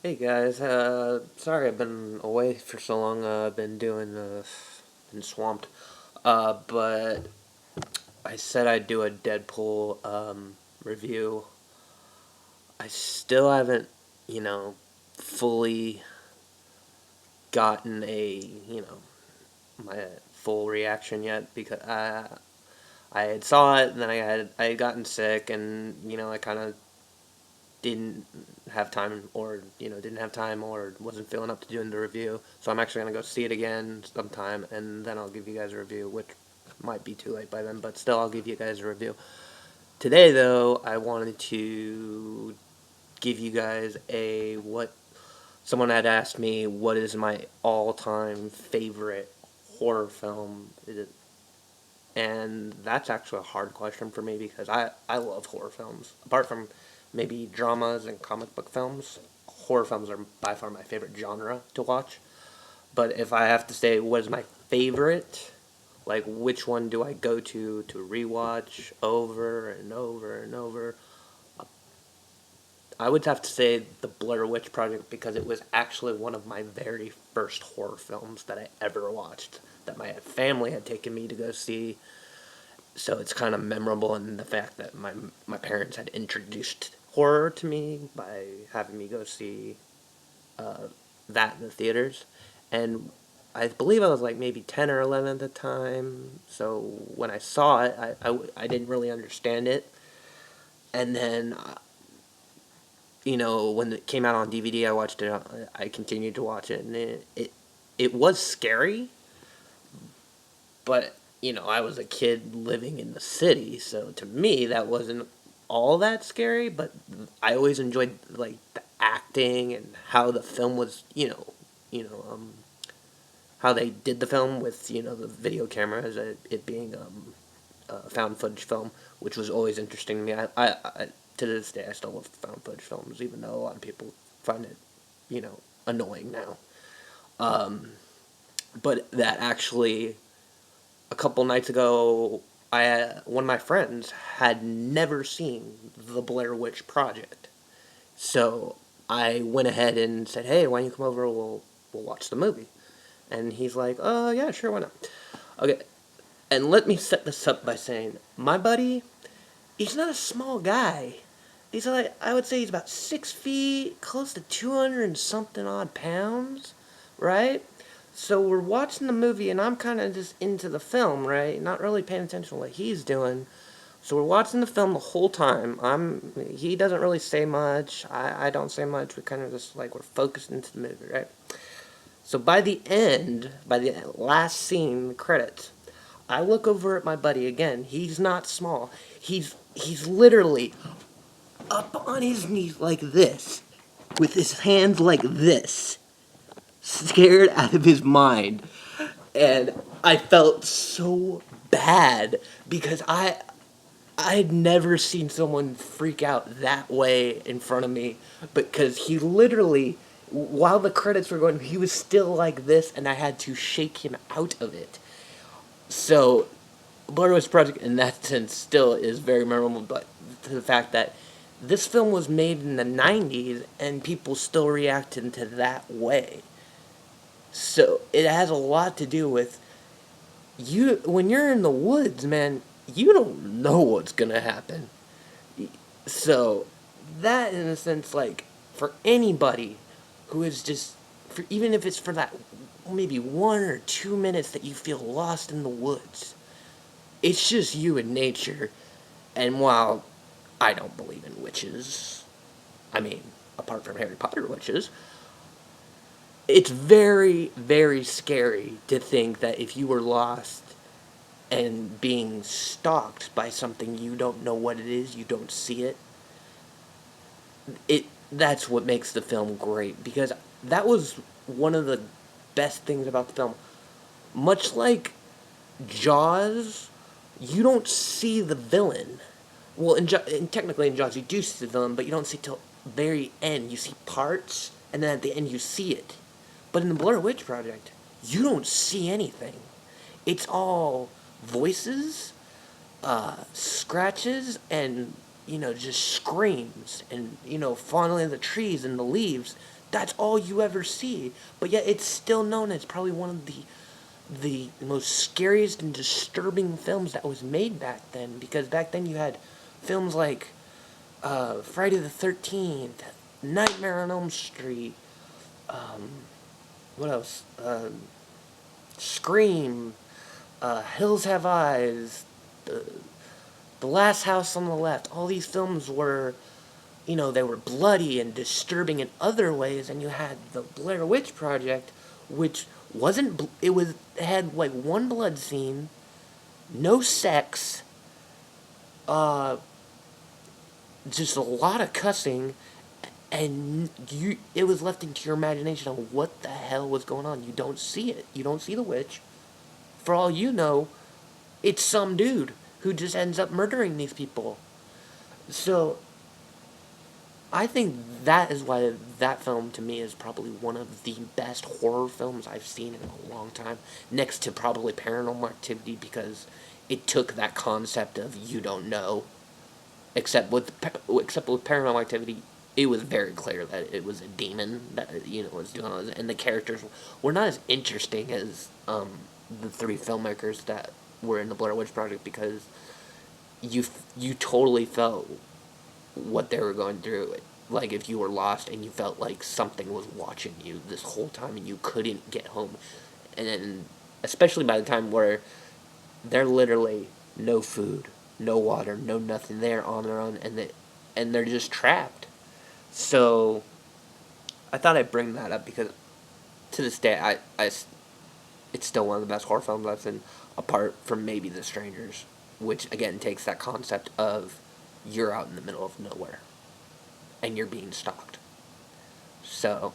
Hey guys, sorry I've been away for so long. I've been been swamped. But I said I'd do a Deadpool review. I still haven't, you know, fully gotten my full reaction yet because I had saw it and then I had gotten sick and I kind of didn't have time or wasn't feeling up to doing the review. So I'm actually going to go see it again sometime and then I'll give you guys a review, which might be too late by then, but still I'll give you guys a review. Today though, I wanted to give you guys a what someone had asked me what is my all-time favorite horror film. And that's actually a hard question for me because I love horror films. Apart from maybe dramas and comic book films, horror films are by far my favorite genre to watch. But if I have to say what is my favorite, like which one do I go to rewatch over and over and over, I would have to say the Blair Witch Project because it was actually one of my very first horror films that I ever watched. That my family had taken me to go see, so it's kind of memorable in the fact that my parents had introduced horror to me by having me go see uh, that in the theaters, and I believe I was like maybe 10 or 11 at the time. So when I saw it, I didn't really understand it, and then when it came out on DVD, I watched it. I continued to watch it, and it was scary, but I was a kid living in the city, so to me that wasn't all that scary. But I always enjoyed like the acting and how the film was, how they did the film with the video cameras, it being a found footage film, which was always interesting to me. I to this day I still love found footage films, even though a lot of people find it, annoying now. Um, but that actually a couple nights ago, one of my friends had never seen the Blair Witch Project, so I went ahead and said, "Hey, why don't you come over? We'll watch the movie." And he's like, "Oh yeah, sure, why not?" Okay, and let me set this up by saying, my buddy, he's not a small guy. He's like, I would say he's about 6 feet, close to 200 and something odd pounds, right? So we're watching the movie, and I'm kind of just into the film, right? Not really paying attention to what he's doing. So we're watching the film the whole time. He doesn't really say much. I don't say much. We kind of just like we're focused into the movie, right? So by the end, by the last scene, the credits, I look over at my buddy again. He's not small. He's literally up on his knees like this, with his hands like this, scared out of his mind. And I felt so bad because I had never seen someone freak out that way in front of me, because he literally, while the credits were going, he was still like this, and I had to shake him out of it. So Blair Witch Project, in that sense, still is very memorable, but to the fact that this film was made in the 90s and people still reacted to that way. So it has a lot to do with you. When you're in the woods, man, you don't know what's gonna happen. So that, in a sense, like for anybody who is just, for even if it's for that maybe 1 or 2 minutes that you feel lost in the woods, it's just you and nature. And while I don't believe in witches, I mean, apart from Harry Potter witches, it's very, very scary to think that if you were lost and being stalked by something, you don't know what it is, you don't see it. That's what makes the film great, because that was one of the best things about the film. Much like Jaws, you don't see the villain. Well, and technically in Jaws you do see the villain, but you don't see till very end. You see parts, and then at the end you see it. But in the Blair Witch Project, you don't see anything. It's all voices, scratches, and just screams, and fondling the trees and the leaves. that's all you ever see. But yet it's still known as probably one of the most scariest and disturbing films that was made back then, because back then you had films like Friday the 13th, Nightmare on Elm Street, what else? Scream, Hills Have Eyes, The Last House on the Left. All these films were, they were bloody and disturbing in other ways, and you had the Blair Witch Project, which wasn't, it had like one blood scene, no sex, just a lot of cussing, and it was left into your imagination on what the hell was going on. You don't see it. You don't see the witch. For all you know, it's some dude who just ends up murdering these people. So, I think that is why that film, to me, is probably one of the best horror films I've seen in a long time, next to probably Paranormal Activity, because it took that concept of you don't know. Except with Paranormal Activity, it was very clear that it was a demon that was doing all this, and the characters were not as interesting as the three filmmakers that were in the Blair Witch Project, because you totally felt what they were going through. Like if you were lost and you felt like something was watching you this whole time and you couldn't get home, and then especially by the time where they're literally no food, no water, no nothing. They're on their own, and they're just trapped. So I thought I'd bring that up because to this day, it's still one of the best horror films I've seen, apart from maybe The Strangers, which again takes that concept of you're out in the middle of nowhere and you're being stalked. So,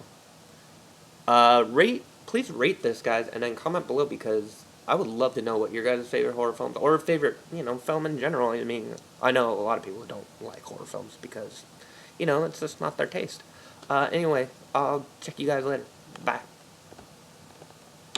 please rate this, guys, and then comment below, because I would love to know what your guys' favorite horror films, or favorite, film in general. I mean, I know a lot of people don't like horror films because, it's just not their taste. Anyway, I'll check you guys later. Bye.